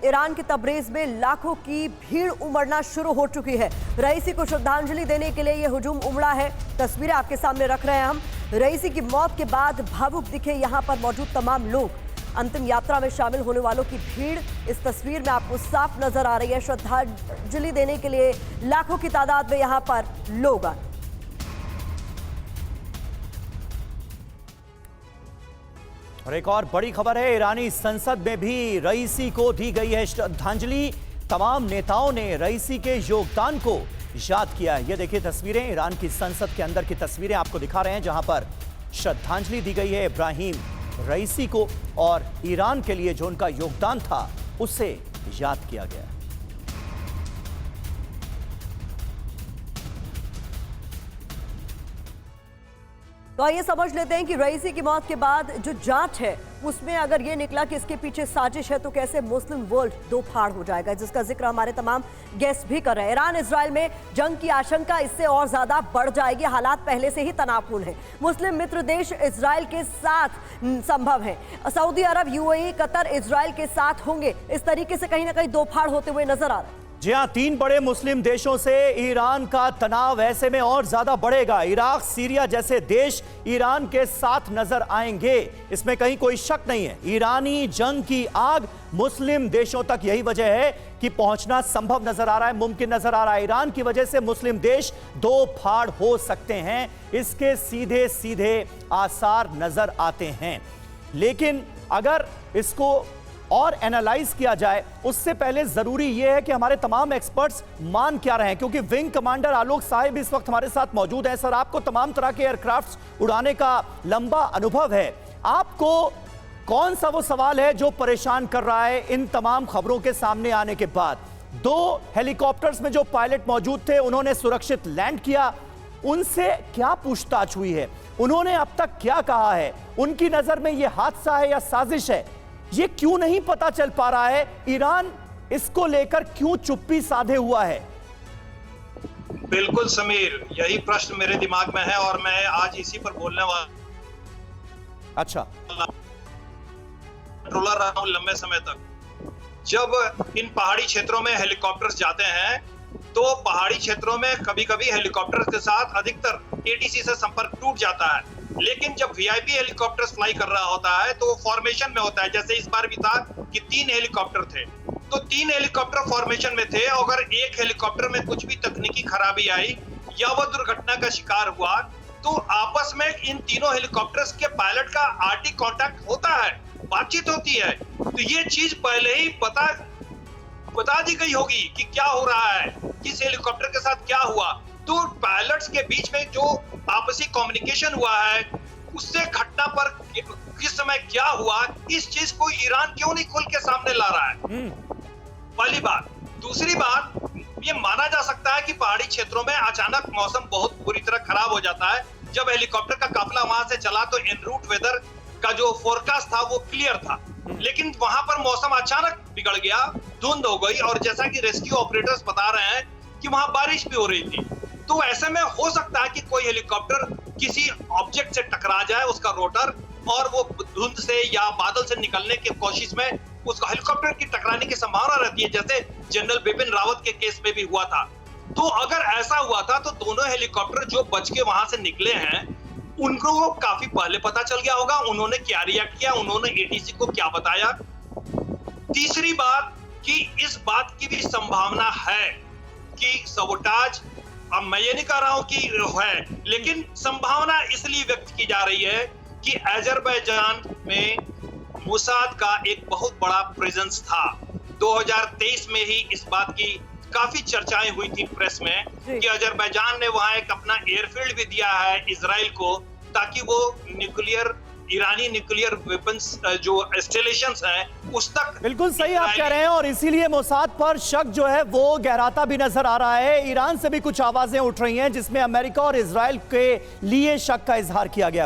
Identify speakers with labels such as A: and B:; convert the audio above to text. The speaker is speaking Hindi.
A: ईरान की तबरेज में लाखों की भीड़ उमड़ना शुरू हो चुकी है। रईसी को श्रद्धांजलि देने के लिए यह हुजूम उमड़ा है। तस्वीरें आपके सामने रख रहे हैं हम। रईसी की मौत के बाद भावुक दिखे यहां पर मौजूद तमाम लोग। अंतिम यात्रा में शामिल होने वालों की भीड़ इस तस्वीर में आपको साफ नजर आ रही है। श्रद्धांजलि देने के लिए लाखों की तादाद में यहां पर लोग आए।
B: और एक और बड़ी खबर है, ईरानी संसद में भी रईसी को दी गई है श्रद्धांजलि। तमाम नेताओं ने रईसी के योगदान को याद किया है। ये देखिए तस्वीरें, ईरान की संसद के अंदर की तस्वीरें आपको दिखा रहे हैं, जहां पर श्रद्धांजलि दी गई है इब्राहिम रईसी को, और ईरान के लिए जो उनका योगदान था उसे याद किया गया।
A: तो आइए समझ लेते हैं कि रईसी की मौत के बाद जो जांच है उसमें अगर ये निकला कि इसके पीछे साजिश है तो कैसे मुस्लिम वर्ल्ड दो फाड़ हो जाएगा, जिसका जिक्र हमारे तमाम गेस्ट भी कर रहे हैं। ईरान इजराइल में जंग की आशंका इससे और ज्यादा बढ़ जाएगी। हालात पहले से ही तनावपूर्ण है। मुस्लिम मित्र देश इजराइल के साथ संभव है। सऊदी अरब, यूएई, कतर इजराइल के साथ होंगे। इस तरीके से कहीं ना कहीं दो फाड़ होते हुए नजर आ रहा है।
B: जी हां, तीन बड़े मुस्लिम देशों से ईरान का तनाव ऐसे में और ज्यादा बढ़ेगा। इराक, सीरिया जैसे देश ईरान के साथ नजर आएंगे, इसमें कहीं कोई शक नहीं है। ईरानी जंग की आग मुस्लिम देशों तक यही वजह है कि पहुंचना संभव नजर आ रहा है, मुमकिन नजर आ रहा है। ईरान की वजह से मुस्लिम देश दो फाड़ हो सकते हैं, इसके सीधे सीधे आसार नजर आते हैं। लेकिन अगर इसको और एनालाइज किया जाए उससे पहले जरूरी यह है कि हमारे तमाम एक्सपर्ट्स मान क्या रहे हैं, क्योंकि विंग कमांडर आलोक साहिब इस वक्त हमारे साथ मौजूद हैं। सर, आपको तमाम तरह के एयरक्राफ्ट्स उड़ाने का लंबा अनुभव है। आपको कौन सा वो सवाल है जो परेशान कर रहा है इन तमाम खबरों के सामने आने के बाद? दो हेलीकॉप्टर्स में जो पायलट मौजूद थे उन्होंने सुरक्षित लैंड किया, उनसे क्या पूछताछ हुई है? उन्होंने अब तक क्या कहा है? उनकी नजर में यह हादसा है या साजिश है, ये क्यों नहीं पता चल पा रहा है? ईरान इसको लेकर क्यों चुप्पी साधे हुआ है?
C: बिल्कुल समीर, यही प्रश्न मेरे दिमाग में है और मैं आज इसी पर बोलने वाला।
B: अच्छा,
C: कंट्रोलर रहा हूं लंबे समय तक। जब इन पहाड़ी क्षेत्रों में हेलीकॉप्टर्स जाते हैं तो पहाड़ी क्षेत्रों में कभी-कभी हेलीकॉप्टर्स के साथ अधिकतर एटीसी से संपर्क टूट जाता है। लेकिन जब वीआईपी हेलीकॉप्टर्स फ्लाई कर रहा होता है तो फॉर्मेशन में होता है। जैसे इस बार भी था कि 3 हेलीकॉप्टर थे, तो 3 हेलीकॉप्टर फॉर्मेशन में थे। अगर एक हेलीकॉप्टर में कुछ भी तकनीकी खराबी आई या वह दुर्घटना का शिकार हुआ तो आपस में इन तीनों हेलीकॉप्टर्स के पायलट का आरटी कांटेक्ट होता है, बातचीत होती है। तो ये चीज पहले ही बता दी गई होगी कि क्या हो रहा है, किस हेलीकॉप्टर के साथ क्या हुआ। तो पायलट्स के बीच में जो आपसी कम्युनिकेशन हुआ है उससे घटना पर किस समय क्या हुआ, इस चीज को ईरान क्यों नहीं खुल के सामने ला रहा है? पहली बात। दूसरी बात, ये माना जा सकता है कि पहाड़ी क्षेत्रों में अचानक मौसम बहुत बुरी तरह खराब हो जाता है। जब हेलीकॉप्टर का काफिला वहां से चला तो एन रूट वेदर का जो फोरकास्ट था वो क्लियर था, लेकिन वहां पर मौसम अचानक बिगड़ गया, धुंध हो गई, और जैसा कि रेस्क्यू ऑपरेटर्स बता रहे हैं कि वहां बारिश भी हो रही थी। तो ऐसे में हो सकता है कि कोई हेलीकॉप्टर किसी ऑब्जेक्ट से टकरा जाए, उसका रोटर, और वो धुंध से या बादल से निकलने की कोशिश में उसका हेलीकॉप्टर की टकराने की संभावना रहती है, जैसे जनरल बिपिन रावत के केस में भी हुआ था। तो अगर ऐसा हुआ था तो दोनों हेलीकॉप्टर जो बच के वहां से निकले हैं उनको काफी पहले पता चल गया होगा, उन्होंने क्या रिएक्ट किया, उन्होंने एटीसी को क्या बताया। तीसरी बात कि इस बात की भी संभावना है कि सबोटाज, अब मैं ये नहीं कह रहा हूं कि है, लेकिन संभावना इसलिए व्यक्त की जा रही है कि अजरबैजान में मोसाद का एक बहुत बड़ा प्रेजेंस था। 2023 में ही इस बात की काफी चर्चाएं हुई थी प्रेस में कि अजरबैजान ने वहां एक अपना एयरफील्ड भी दिया है इजराइल को, ताकि वो ईरानी न्यूक्लियर वेपन्स जो इंस्टॉलेशंस हैं उस तक।
B: बिल्कुल सही आप कह रहे हैं, और इसीलिए मोसाद पर शक जो है वो गहराता भी नजर आ रहा है। ईरान से भी कुछ आवाजें उठ रही हैं जिसमें अमेरिका और इजराइल के लिए शक का इजहार किया गया।